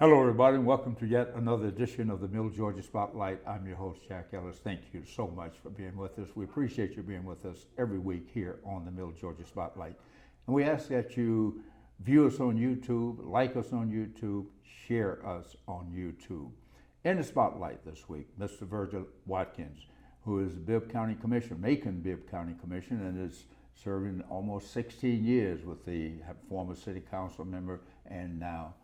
Hello, everybody, and welcome to yet another edition of the Middle Georgia Spotlight. I'm your host, Jack Ellis. Thank you so much for being with us. We appreciate you being with us every week here on the Middle Georgia Spotlight. And we ask that you view us on YouTube, like us on YouTube, share us on YouTube. In the spotlight this week, Mr. Virgil Watkins, who is the Bibb County Commissioner, Macon-Bibb County Commissioner, and is serving almost 16 years with the former city council member and now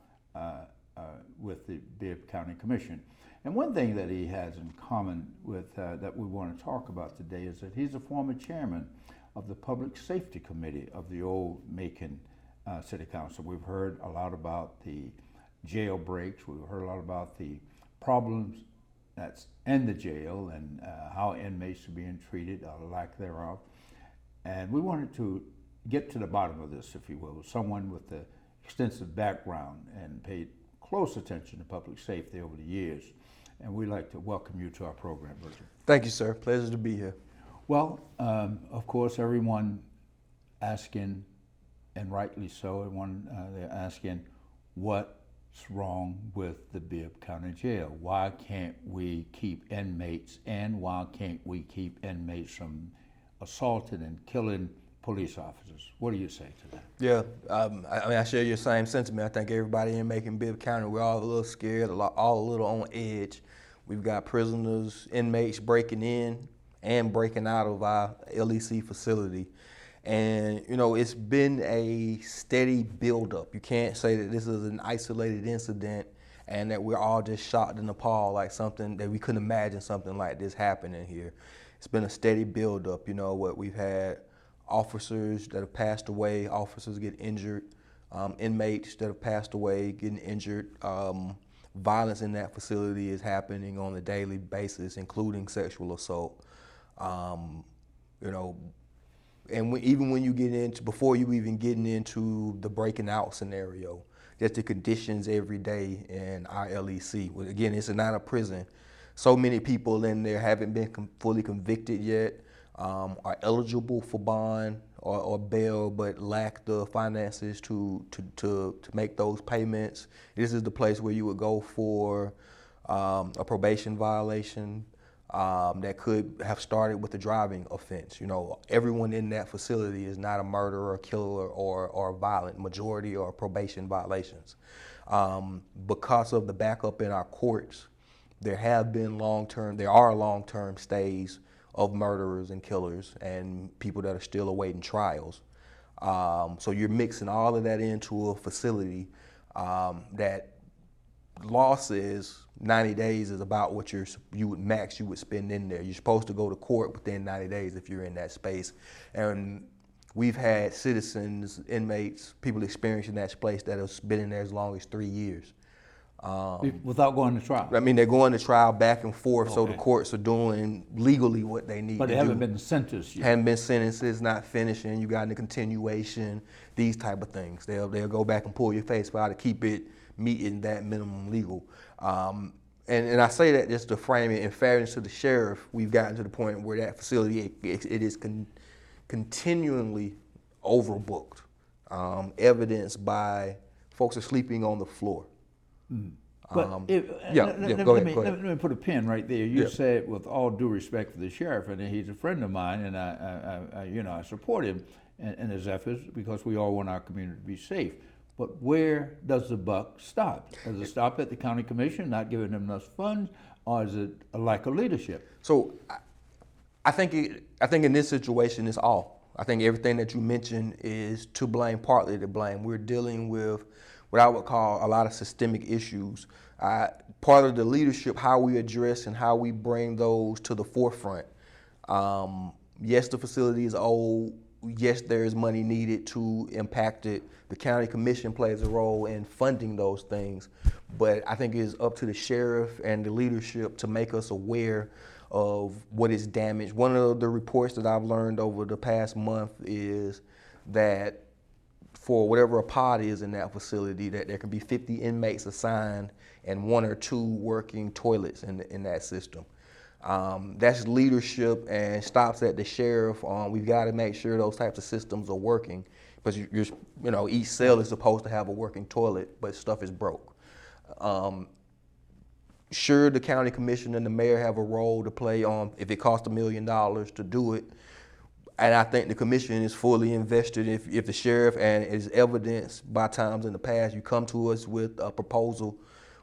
with the Bibb County Commission. And one thing that he has in common with that we want to talk about today is that he's a former chairman of the Public Safety Committee of the old Macon City Council. We've heard a lot about the jail breaks. We've heard a lot about the problems that's in the jail and how inmates are being treated, or lack thereof. And we wanted to get to the bottom of this, if you will, someone with the extensive background and paid close attention to public safety over the years. And we'd like to welcome you to our program, Virgil. Thank you, sir. Pleasure to be here. Well, of course, everyone asking, and rightly so, they're asking, what's wrong with the Bibb County Jail? Why can't we keep inmates, and why can't we keep inmates from assaulting and killing police officers? What do you say to that? Yeah, I share your same sentiment. I think everybody in Macon-Bibb County, we're all a little scared, all a little on edge. We've got prisoners, inmates breaking in and breaking out of our LEC facility. And, you know, it's been a steady buildup. You can't say that this is an isolated incident and that we're all just shocked and appalled like something that we couldn't imagine something like this happening here. It's been a steady buildup. You know, what we've had officers that have passed away, officers get injured, inmates that have passed away getting injured. Violence in that facility is happening on a daily basis, including sexual assault. You know, and even when you get into, before you even getting into the breaking out scenario, just the conditions every day in our LEC. Well, again, it's not a prison. So many people in there haven't been fully convicted yet, are eligible for bond or bail, but lack the finances to make those payments. This is the place where you would go for a probation violation that could have started with a driving offense. You know, everyone in that facility is not a murderer, killer, or violent. Majority are probation violations. Because of the backup in our courts, there are long-term stays of murderers and killers and people that are still awaiting trials. So you're mixing all of that into a facility that law says 90 days is about what you would spend in there. You're supposed to go to court within 90 days if you're in that space. And we've had citizens, inmates, people experiencing that place that have been in there as long as 3 years. Without going to trial? I mean, they're going to trial back and forth, so the courts are doing legally what they need to do. But they haven't been sentenced yet. Haven't been sentenced, it's not finishing, you got a continuation, these type of things. They'll go back and pull your face file to keep it meeting that minimum legal. And I say that just to frame it in fairness to the sheriff. We've gotten to the point where that facility, it is continually overbooked, evidenced by folks are sleeping on the floor. But go let ahead. me put a pin right there. You said, with all due respect for the sheriff, and he's a friend of mine, and I support him in his efforts because we all want our community to be safe. But where does the buck stop? Does it stop at the county commission not giving them enough funds, or is it a lack of leadership? So I think in this situation it's all. I think everything that you mentioned is to blame, partly to blame. We're dealing with what I would call a lot of systemic issues. Part of the leadership, how we address and how we bring those to the forefront. Yes, the facility is old. Yes, there is money needed to impact it. The county commission plays a role in funding those things. But I think it is up to the sheriff and the leadership to make us aware of what is damaged. One of the reports that I've learned over the past month is that for whatever a pod is in that facility, that there can be 50 inmates assigned and 1 or 2 working toilets in that system. That's leadership and stops at the sheriff. We've got to make sure those types of systems are working, because each cell is supposed to have a working toilet, but stuff is broke. Sure, the county commissioner and the mayor have a role to play on if it costs $1 million to do it. And I think the commission is fully invested if the sheriff, and is evidenced by times in the past, you come to us with a proposal,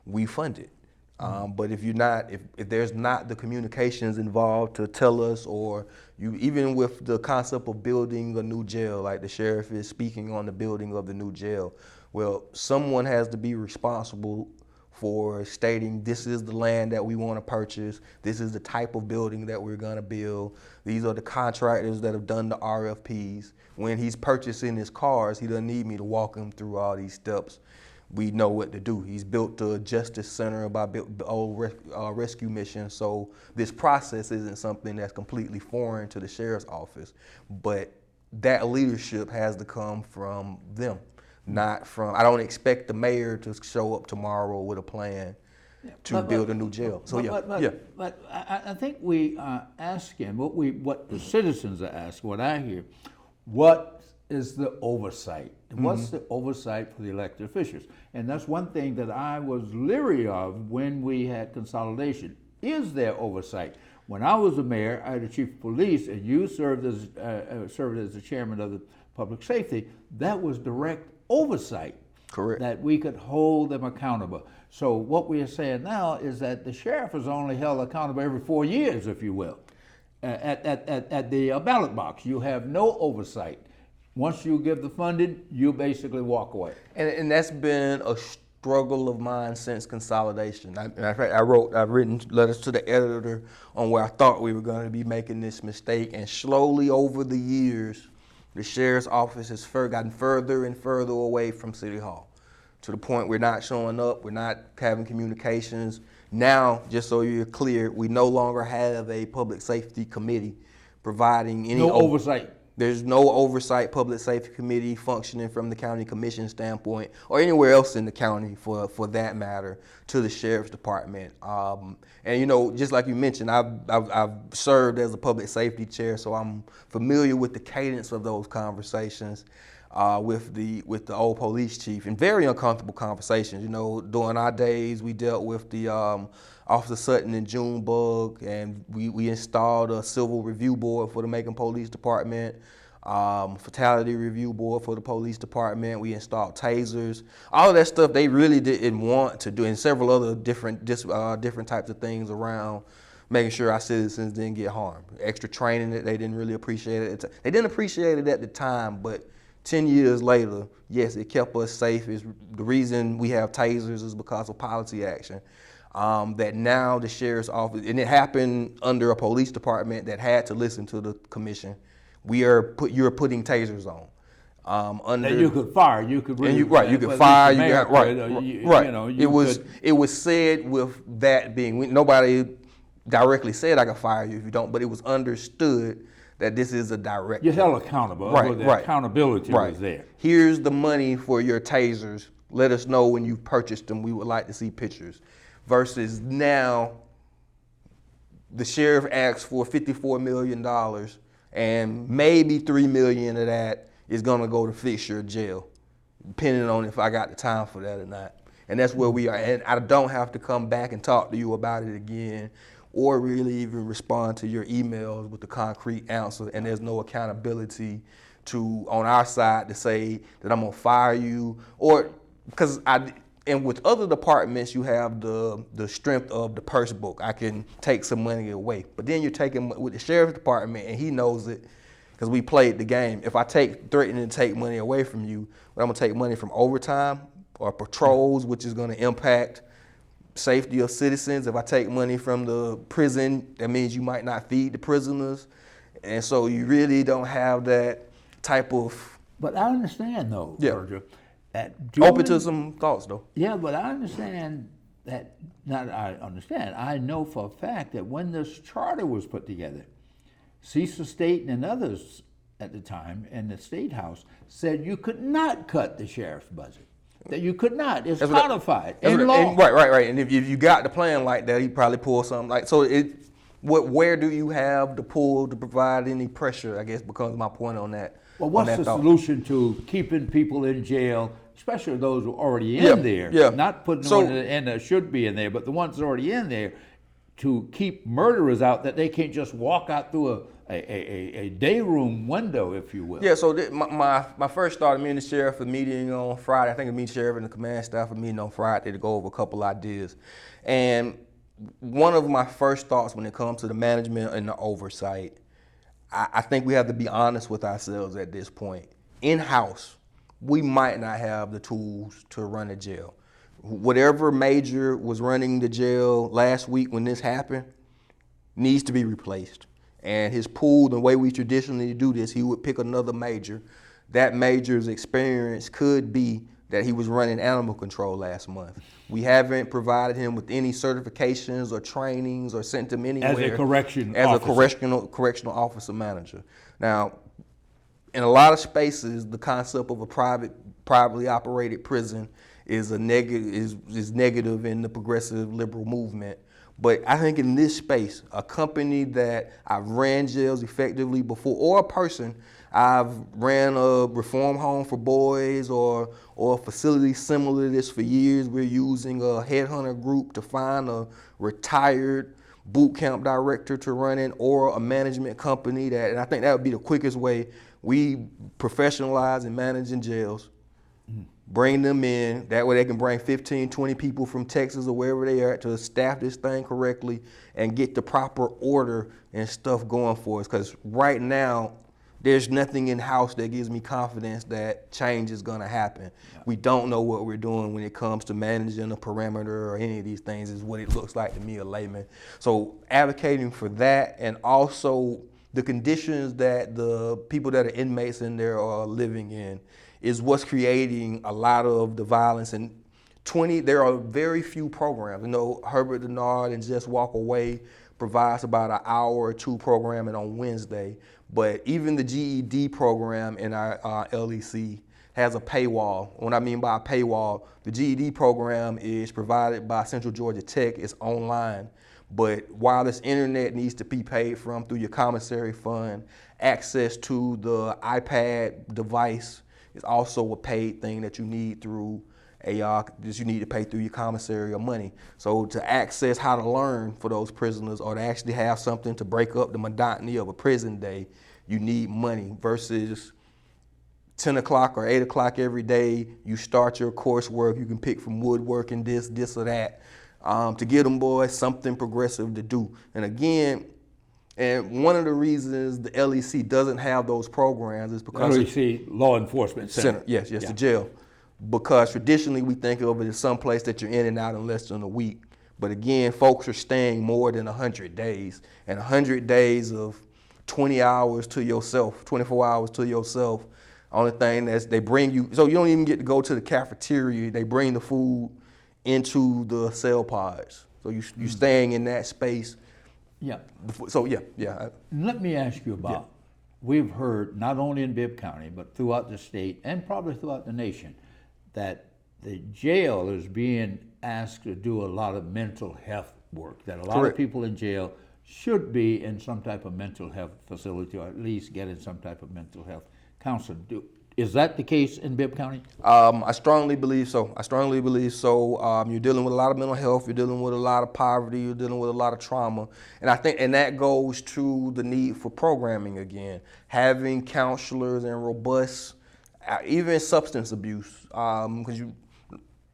we fund it. But if there's not the communications involved to tell us, or even with the concept of building a new jail, like the sheriff is speaking on the building of the new jail, well, someone has to be responsible for stating this is the land that we want to purchase, this is the type of building that we're going to build, these are the contractors that have done the RFPs. When he's purchasing his cars, he doesn't need me to walk him through all these steps. We know what to do. He's built the Justice Center by old rescue mission, so this process isn't something that's completely foreign to the sheriff's office, but that leadership has to come from them. Not from, I don't expect the mayor to show up tomorrow with a plan to build a new jail. So But I think we are asking, what the citizens are asking, what I hear, what is the oversight? What's the oversight for the elected officials? And that's one thing that I was leery of when we had consolidation. Is there oversight? When I was the mayor, I had the chief of police, and you served as the chairman of the public safety. That was direct oversight. Correct. That we could hold them accountable. So what we are saying now is that the sheriff is only held accountable every 4 years, if you will. At the ballot box, you have no oversight. Once you give the funding, you basically walk away. And that's been a struggle of mine since consolidation. I've written letters to the editor on where I thought we were going to be making this mistake, and slowly over the years, the sheriff's office has gotten further and further away from City Hall, to the point we're not showing up, we're not having communications. Now, just so you're clear, we no longer have a public safety committee providing any oversight. There's no oversight public safety committee functioning from the county commission standpoint, or anywhere else in the county for that matter, to the sheriff's department. And just like you mentioned, I've served as a public safety chair, so I'm familiar with the cadence of those conversations with the old police chief, and very uncomfortable conversations. During our days, we dealt with the Officer Sutton and Junebug, and we installed a civil review board for the Macon Police Department, fatality review board for the police department. We installed tasers. All of that stuff they really didn't want to do, and several other different types of things around making sure our citizens didn't get harmed. Extra training that they didn't really appreciate it. They didn't appreciate it at the time, but 10 years later, yes, it kept us safe. The reason we have tasers is because of policy action. That now the sheriff's office, and it happened under a police department that had to listen to the commission. You're putting tasers on. That you could fire, you could really, you could fire, it was said with that being, nobody directly said I could fire you if you don't, but it was understood that this is a direct. You're held accountable. The accountability was there. Here's the money for your tasers. Let us know when you've purchased them. We would like to see pictures. Versus now, the sheriff asks for $54 million, and maybe $3 million of that is gonna go to fix your jail, depending on if I got the time for that or not. And that's where we are. And I don't have to come back and talk to you about it again, or really even respond to your emails with the concrete answer. And there's no accountability on our side to say that I'm gonna fire you, or because and with other departments, you have the strength of the purse book. I can take some money away. But then you're taking, with the sheriff's department, and he knows it, because we played the game. If I threaten to take money away from you, I'm gonna take money from overtime or patrols, which is gonna impact safety of citizens. If I take money from the prison, that means you might not feed the prisoners. And so you really don't have that type of. But I understand though, Virgil. Open to some thoughts, though. Yeah, but I understand that, I know for a fact that when this charter was put together, Cecil Staten and others at the time in the State House said you could not cut the sheriff's budget. That you could not. It's codified in law. Right. And if you got the plan like that, he probably pulled something like, so where do you have the pull to provide any pressure, I guess, becomes my point on that. Well, what's the solution to keeping people in jail, especially those who are already in there? Yeah. Not putting the ones in that should be in there, but the ones that are already in there, to keep murderers out, that they can't just walk out through a day room window, if you will. Yeah, so my first thought, me and the sheriff are meeting on Friday. I think me and the sheriff and the command staff are meeting on Friday to go over a couple ideas. And one of my first thoughts when it comes to the management and the oversight, I think we have to be honest with ourselves at this point. In-house, we might not have the tools to run a jail. Whatever major was running the jail last week when this happened needs to be replaced. And his pool, the way we traditionally do this, he would pick another major. That major's experience could be that he was running animal control last month. We haven't provided him with any certifications or trainings or sent him anywhere. As a correctional officer manager. Now, in a lot of spaces, the concept of a privately operated prison is negative in the progressive liberal movement. But I think in this space, a company that I've ran jails effectively before, or a person, I've ran a reform home for boys or a facility similar to this for years. We're using a headhunter group to find a retired boot camp director to run it, or a management company and I think that would be the quickest way. We professionalize in managing jails. Bring them in, that way they can bring 15, 20 people from Texas or wherever they are to staff this thing correctly and get the proper order and stuff going for us. Because right now, there's nothing in-house that gives me confidence that change is gonna happen. Yeah. We don't know what we're doing when it comes to managing a perimeter or any of these things is what it looks like to me, a layman. So advocating for that, and also the conditions that the people that are inmates in there are living in is what's creating a lot of the violence. And there are very few programs. You know, Herbert Denard and Just Walk Away provides about an hour or two programming on Wednesday. But even the GED program in our LEC has a paywall. What I mean by a paywall, the GED program is provided by Central Georgia Tech. It's online. But wireless internet needs to be paid from through your commissary fund. Access to the iPad device is also a paid thing that you need through that you need to pay through your commissary or money. So to access how to learn for those prisoners, or to actually have something to break up the monotony of a prison day, you need money. Versus 10 o'clock or 8 o'clock every day, you start your coursework, you can pick from woodworking, this or that, to give them boys something progressive to do. And again, and one of the reasons the LEC doesn't have those programs is because LEC, Law Enforcement Center. Yes, the jail. Because traditionally we think of it as some place that you're in and out in less than a week. But again, folks are staying more than 100 days. And 100 days of 20 hours to yourself, 24 hours to yourself, only thing that's they bring you, so you don't even get to go to the cafeteria. They bring the food into the cell pods. So you're staying in that space. Yeah. So yeah. Let me ask you about, we've heard not only in Bibb County, but throughout the state and probably throughout the nation, that the jail is being asked to do a lot of mental health work, that a lot of people in jail should be in some type of mental health facility, or at least getting some type of mental health counseling. Is that the case in Bibb County? I strongly believe so. You're dealing with a lot of mental health, you're dealing with a lot of poverty, you're dealing with a lot of trauma. And I think, and that goes to the need for programming again. Having counselors and robust, even substance abuse, because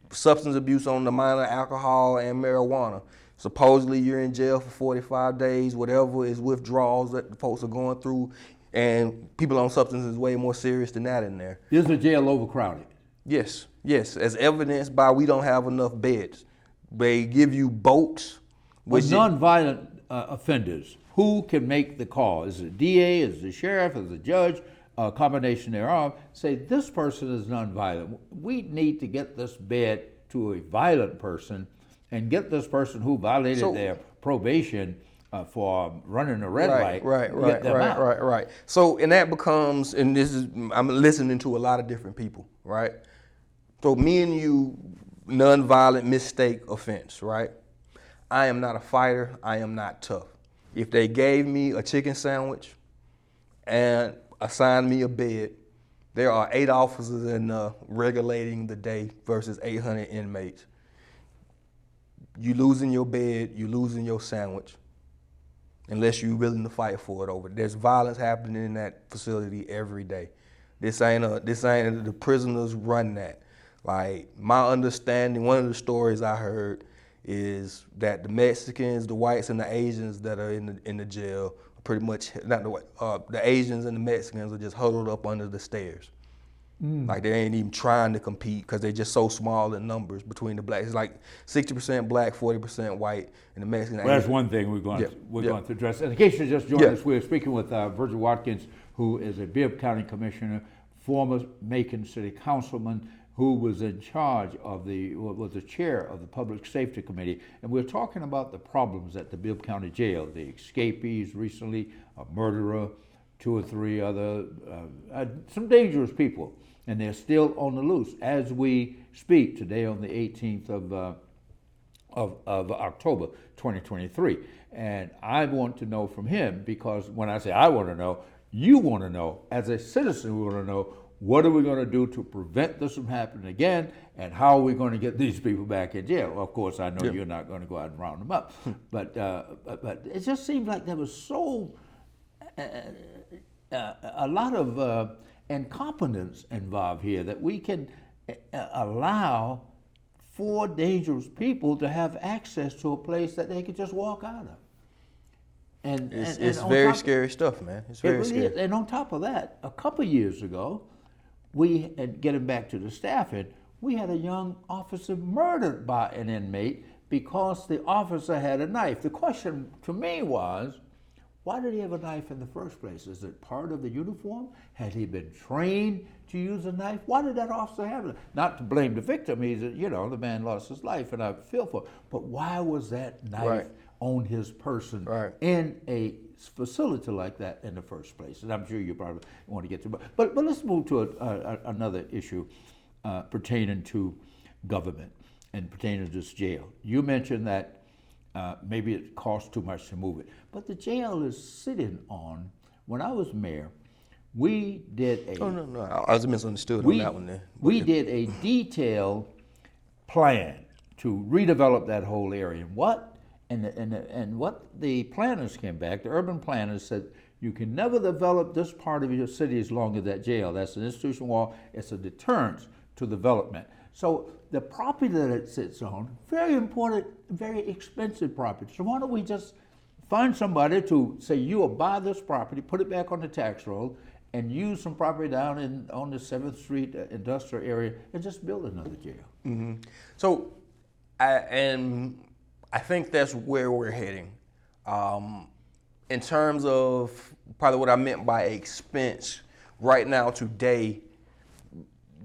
substance abuse on the minor, alcohol and marijuana. Supposedly you're in jail for 45 days, whatever is withdrawals that the folks are going through. And people on substances is way more serious than that in there. Is the jail overcrowded? Yes, as evidenced by we don't have enough beds. They give you boats. With nonviolent offenders, who can make the call? Is it DA, is it the sheriff, is it the judge, a combination thereof? Say, this person is nonviolent. We need to get this bed to a violent person and get this person who violated their probation for running a red light. Right. So, and that becomes, and this is, I'm listening to a lot of different people, right? So me and you, nonviolent mistake offense, right? I am not a fighter, I am not tough. if they gave me a chicken sandwich and assigned me a bed, there are 8 officers in regulating the day versus 800 inmates. You losing your bed, you losing your sandwich, unless you're willing to fight for it over. There's violence happening in that facility every day. This ain't the prisoners run that. Like, my understanding, one of the stories I heard is that the Mexicans, the whites, and the Asians that are in the jail are pretty much not the Asians and the Mexicans are just huddled up under the stairs. Like, they ain't even trying to compete because they're just so small in numbers between the blacks. It's like 60% black, 40% white, and the Mexican. Well, that's one thing we're going to address. And in case you just joined us, we're speaking with Virgil Watkins, who is a Bibb County Commissioner, former Macon City Councilman, who was in charge of was the chair of the Public Safety Committee. And we're talking about the problems at the Bibb County Jail, the escapees recently, a murderer, 2 or 3 other, some dangerous people. And they're still on the loose as we speak today on the 18th of October 2023. And I want to know from him, because when I say I want to know, you want to know. As a citizen, we want to know, what are we going to do to prevent this from happening again, and how are we going to get these people back in jail? Of course, I know you're not going to go out and round them up, but it just seems like there was so a lot of incompetence involved here, that we can allow 4 dangerous people to have access to a place that they could just walk out of. And it's very scary stuff, man. It's very scary. And on top of that, a couple years ago, we had, getting back to the staffing, we had a young officer murdered by an inmate because the officer had a knife. The question to me was, why did he have a knife in the first place? Is it part of the uniform? Had he been trained to use a knife? Why did that officer have it? Not to blame the victim. He's, the man lost his life, and I feel for him. But why was that knife on his person in a facility like that in the first place? And I'm sure you probably want to get to, but let's move to another issue pertaining to government and pertaining to this jail. You mentioned that maybe it costs too much to move it, but the jail is sitting on. When I was mayor, we did a. Oh no, I was misunderstood on that one there. We did a detailed plan to redevelop that whole area. And what the planners came back, the urban planners said, you can never develop this part of your city as long as that jail. That's an institutional wall. It's a deterrence to development. So the property that it sits on, very important, very expensive property. So why don't we just find somebody to say, you will buy this property, put it back on the tax roll, and use some property down on the 7th Street industrial area, and just build another jail. Mm-hmm. So, I think that's where we're heading. In terms of probably what I meant by expense, right now today,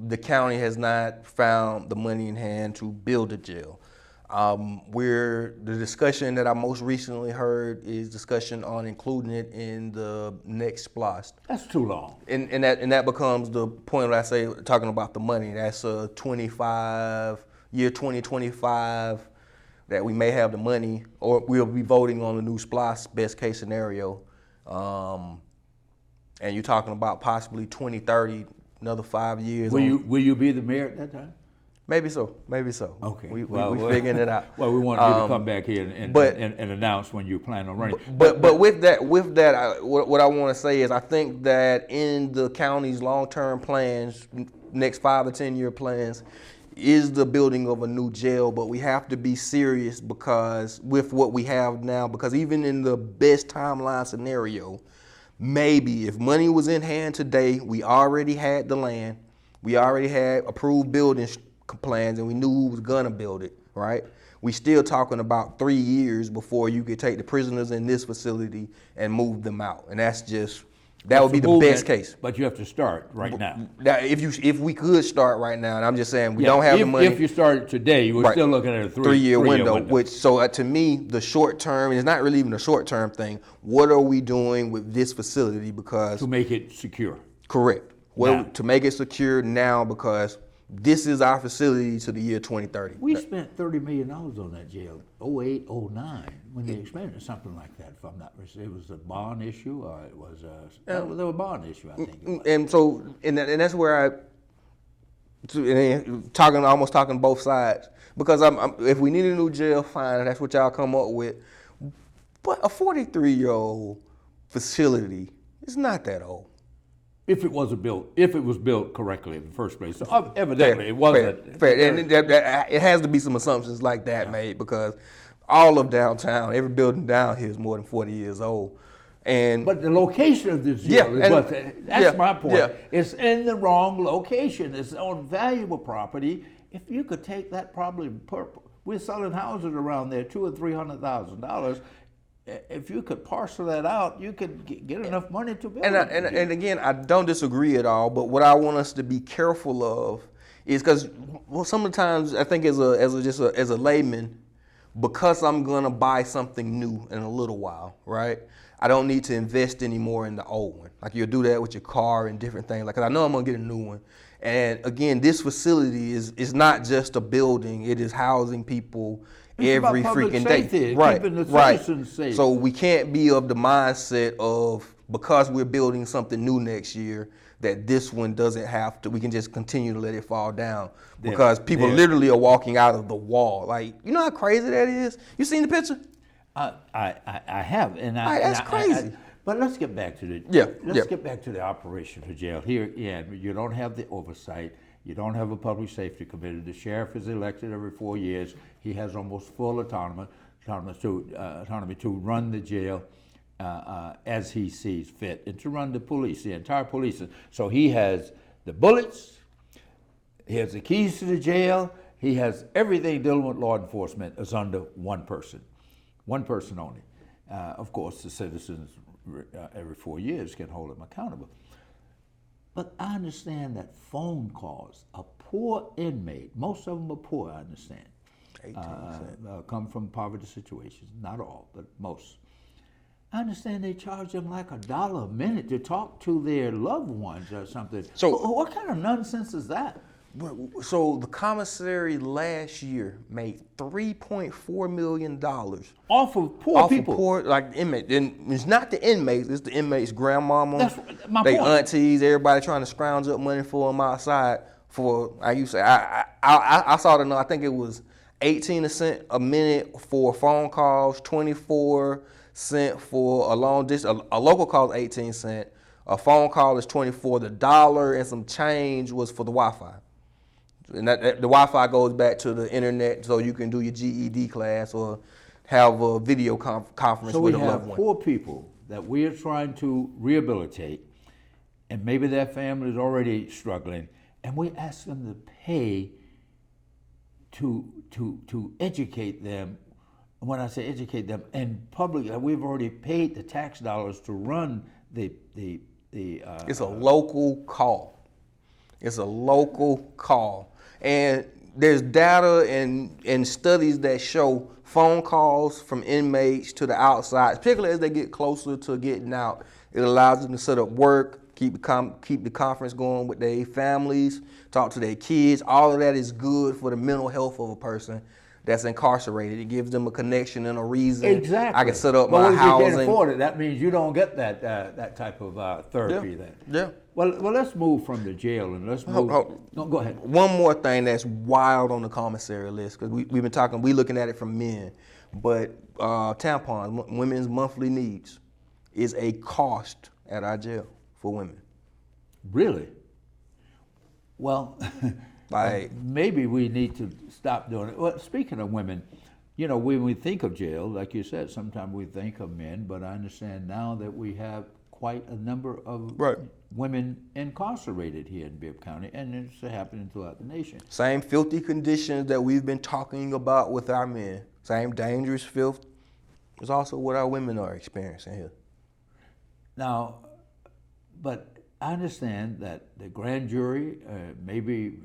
the county has not found the money in hand to build a jail. The discussion that I most recently heard is discussion on including it in the next SPLOST. That's too long. And that becomes the point where I say, talking about the money, that's a 2025, that we may have the money, or we'll be voting on the new SPLOST best case scenario. And you're talking about possibly 2030, another 5 years. Will you be the mayor at that time? Maybe so. Okay. We're figuring it out. Well, we want you to come back here and announce when you plan on running. But with that, what I want to say is, I think that in the county's long-term plans, next 5 or 10 year plans, is the building of a new jail. But we have to be serious, because with what we have now, because even in the best timeline scenario, maybe if money was in hand today, we already had the land, we already had approved building plans, and we knew who was gonna build it, right? We still talking about 3 years before you could take the prisoners in this facility and move them out. And that would be the best case. But you have to start right now. Now, if we could start right now, and I'm just saying we don't have the money. If you started today, you were still looking at a 3 year window. Which, so to me, the short term, and it's not really even a short term thing, what are we doing with this facility? Because to make it secure. Correct. To make it secure now, because this is our facility to the year 2030. We spent $30 million on that jail, 08, 09, when they expanded something like that, if I'm not mistaken. It was a bond issue, or it was there was a bond issue, I think it was. And so, and that's where almost talking both sides, because if we need a new jail, fine, that's what y'all come up with. But a 43-year-old facility is not that old. If it was built correctly in the first place. So evidently, it wasn't. Fair. And it has to be some assumptions like that made, because all of downtown, every building down here is more than 40 years old. But the location of this jail that's my point. Yeah. It's in the wrong location. It's on valuable property. If you could take that property, we're selling houses around there, $200,000 or $300,000. If you could parcel that out, you could get enough money to build it. And again, I don't disagree at all. But what I want us to be careful of is, because sometimes I think as a layman, because I'm gonna buy something new in a little while, right? I don't need to invest anymore in the old one. Like you'll do that with your car and different things. Like, 'cause I know I'm gonna get a new one. And again, this facility is not just a building; it is housing people. It's every about freaking safety, day. Right. Keeping the citizens safe. So we can't be of the mindset of, because we're building something new next year, that this one doesn't have to, we can just continue to let it fall down. Because people literally are walking out of the wall. Like, you know how crazy that is? You seen the picture? I have. That's crazy. But let's get back to get back to the operation of the jail. Here, you don't have the oversight. You don't have a public safety committee. The sheriff is elected every 4 years. He has almost full autonomy to run the jail as he sees fit, and to run the police, the entire police. So he has the bullets, he has the keys to the jail, he has everything dealing with law enforcement is under one person only. Of course, the citizens every 4 years can hold him accountable. But I understand that phone calls, a poor inmate, most of them are poor, I understand, come from poverty situations, not all, but most. I understand they charge them like $1 a minute to talk to their loved ones or something. So what kind of nonsense is that? So the commissary last year made $3.4 million off of poor people. Of poor, like inmates. And it's not the inmates, it's the inmates' grandmama, that's my they point. Aunties, everybody trying to scrounge up money for them outside. For, like you say, I saw I think it was 18 cents a minute for phone calls, 24 cents for a long distance. A local call is 18 cents. A phone call is 24. The $1 and some change was for the Wi-Fi. And the Wi-Fi goes back to the internet, so you can do your GED class or have a video conference with a loved one. So we have poor people that we are trying to rehabilitate, and maybe their family is already struggling, and we ask them to pay to educate them. When I say educate them, and public, we've already paid the tax dollars to run the. It's a local call. It's a local call. And there's data and studies that show phone calls from inmates to the outside, particularly as they get closer to getting out. It allows them to set up work, keep the conference going with their families, talk to their kids. All of that is good for the mental health of a person that's incarcerated. It gives them a connection and a reason. Exactly. I can set up my housing. If you can't afford it, that means you don't get that type of therapy then. Yeah. Well, let's move from the jail and let's move. No, go ahead. One more thing that's wild on the commissary list, because we've been talking, we're looking at it from men, but tampons, women's monthly needs, is a cost at our jail for women. Really? Well, maybe we need to stop doing it. Well, speaking of women, you know, when we think of jail, like you said, sometimes we think of men, but I understand now that we have quite a number of women incarcerated here in Bibb County, and it's happening throughout the nation. Same filthy conditions that we've been talking about with our men, same dangerous filth, is also what our women are experiencing here. Now, but I understand that the grand jury, maybe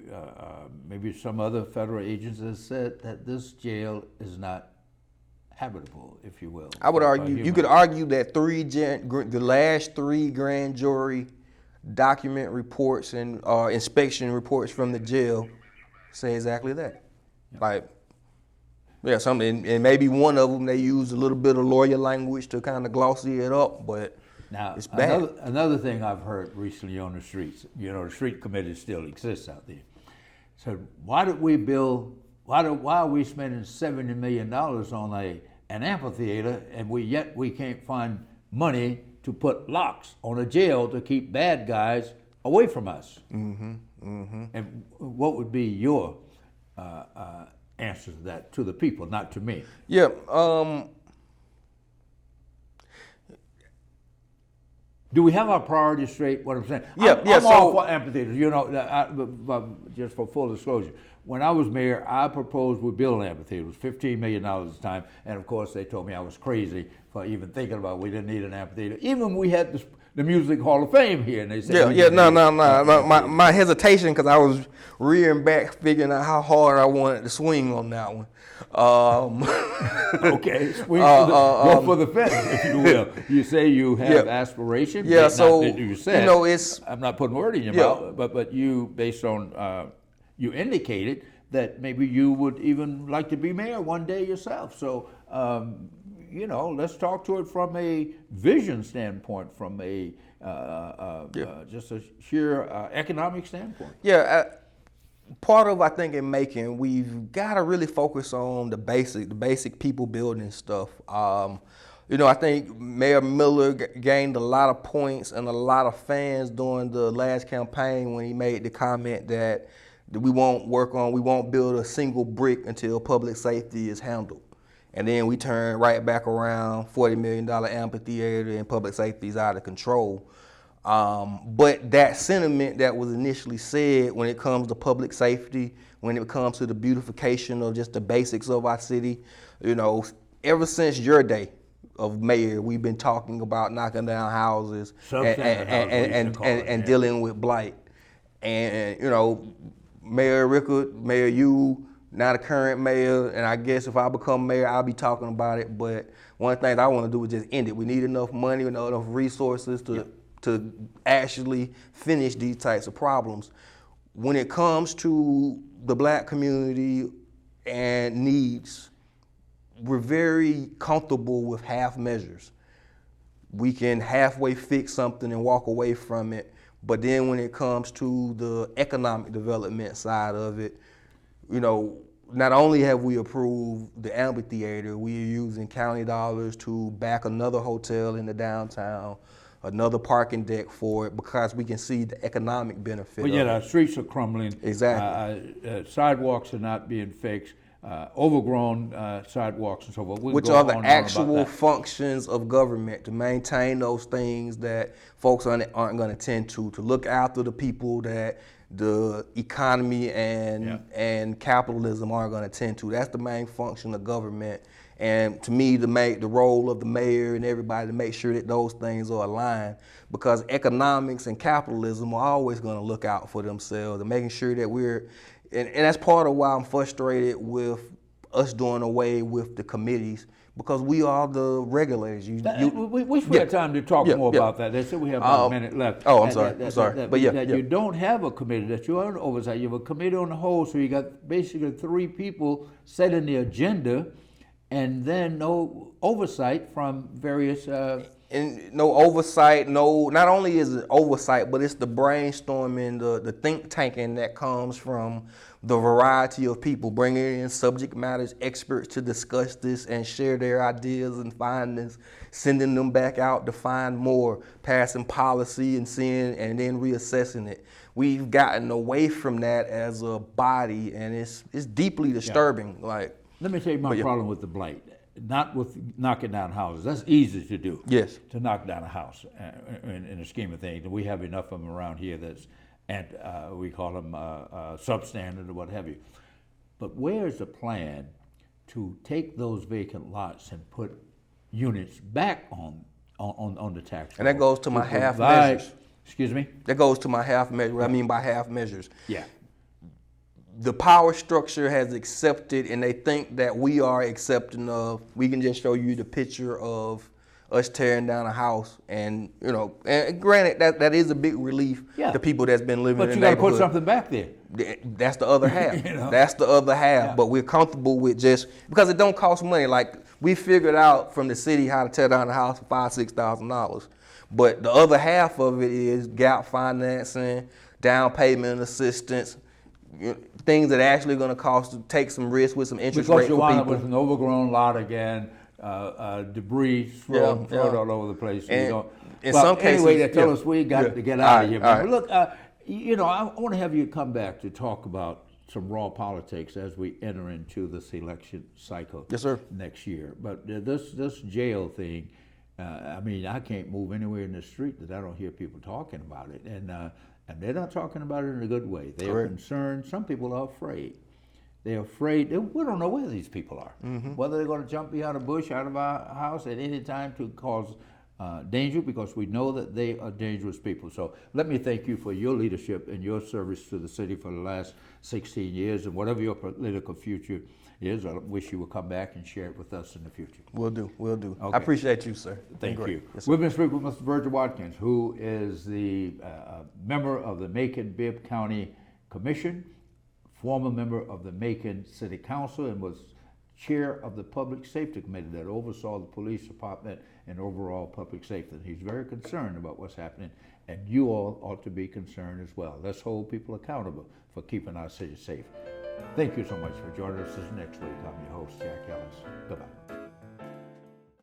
some other federal agents have said that this jail is not habitable, if you will. I would argue, you could argue that the last three grand jury document reports and inspection reports from the jail say exactly that. Like, yeah, something, and maybe one of them they use a little bit of lawyer language to kind of glossy it up, but Now, it's bad. another thing I've heard recently on the streets, you know, the street committee still exists out there. So why did we build? Why are we spending $70 million on an amphitheater, and yet we can't find money to put locks on a jail to keep bad guys away from us? And what would be your answer to that, to the people, not to me? Yeah. Do we have our priorities straight? What I'm saying? Yeah, I'm all so- for amphitheaters. You know, just for full disclosure, when I was mayor, I proposed we build an amphitheater. It was $15 million at the time, and of course they told me I was crazy for even thinking about we didn't need an amphitheater. Even we had the Music Hall of Fame here, and they said No. My hesitation, because I was rearing back, figuring out how hard I wanted to swing on that one. Okay, go for the fence, if you will. You say you have aspirations. Yeah, not so that you said. you know, it's. I'm not putting word in your mouth, but you, based on you indicated that maybe you would even like to be mayor one day yourself. So you know, let's talk to it from a vision standpoint, from a just a sheer economic standpoint. Yeah. Part of, I think, in Macon, we've got to really focus on the basic people building stuff. You know, I think Mayor Miller gained a lot of points and a lot of fans during the last campaign when he made the comment that we won't build a single brick until public safety is handled. And then we turn right back around, $40 million amphitheater, and public safety is out of control. But that sentiment that was initially said when it comes to public safety, when it comes to the beautification of just the basics of our city, you know, ever since your day of mayor, we've been talking about knocking down houses and dealing with blight. And, you know, Mayor Rickard, Mayor you, now the current mayor, and I guess if I become mayor, I'll be talking about it. But one thing I want to do is just end it. We need enough money, enough resources to actually finish these types of problems. When it comes to the black community and needs, we're very comfortable with half measures. We can halfway fix something and walk away from it. But then when it comes to the economic development side of it, you know, not only have we approved the amphitheater, we are using county dollars to back another hotel in the downtown, another parking deck for it, because we can see the economic benefit. But yet our streets are crumbling. Exactly. Sidewalks are not being fixed. Overgrown sidewalks and so forth. Which are the actual functions of government, to maintain those things that folks aren't going to tend to look after the people that the economy and capitalism aren't going to tend to. That's the main function of government. And to me, the role of the mayor and everybody to make sure that those things are aligned, because economics and capitalism are always going to look out for themselves and making sure that and that's part of why I'm frustrated with us doing away with the committees, because we are the regulators. We should have time to talk more about that. They said we have about a minute left. Oh, I'm sorry. But you don't have a committee, that you are oversight. You have a committee on the whole, so you got basically 3 people setting the agenda, and then no oversight from various. And no oversight, not only is it oversight, but it's the brainstorming, the think tanking that comes from the variety of people, bringing in subject matter experts to discuss this and share their ideas and findings, sending them back out to find more, passing policy and seeing, and then reassessing it. We've gotten away from that as a body, and it's deeply disturbing. Like, let me tell you my problem with the blight. Not with knocking down houses. That's easy to do. Yes. To knock down a house in the scheme of things. And we have enough of them around here that's, we call them substandard or what have you. But where is the plan to take those vacant lots and put units back on the tax roll? And that goes to my half measures. Excuse me? That goes to my half measure. What I mean by half measures. Yeah. The power structure has accepted, and they think that we are accepting of. We can just show you the picture of us tearing down a house, and you know, and granted that is a big relief Yeah. to people that's been living But in you the got to put neighborhood. something back there. That's the other half. You know? That's the other half. Yeah. But we're comfortable with just because it don't cost money. Like we figured out from the city how to tear down the house for $5,000-$6,000. But the other half of it is gap financing, down payment assistance, things that actually going to cost to take some risk with some interest Because rate you for wind up people. with an overgrown lot again, debris thrown Yeah. all over the place. So And you don't. in Well, some anyway, cases- they tell yeah. us we got Yeah. to get All out right, of here. all Man. right. Look, you know, I want to have you come back to talk about some raw politics as we enter into this election cycle. Yes, sir. Next year. But this jail thing, I mean, I can't move anywhere in the street that I don't hear people talking about it, and they're not talking about it in a good way. They are Correct. concerned. Some people are afraid. They're afraid. We don't know where these people are. Whether they're going to jump behind a bush out of our house at any time to cause danger, because we know that they are dangerous people. So let me thank you for your leadership and your service to the city for the last 16 years, and whatever your political future is, I wish you would come back and share it with us in the future. We'll do. Okay. I appreciate you, sir. Thank Great. you. Yes, sir. We've been speaking with Mr. Virgil Watkins, who is the member of the Macon-Bibb County Commission, former member of the Macon City Council, and was chair of the Public Safety Committee that oversaw the police department and overall public safety. And he's very concerned about what's happening, and you all ought to be concerned as well. Let's hold people accountable for keeping our city safe. Thank you so much for joining us this next week. I'm your host, Jack Ellis. Goodbye.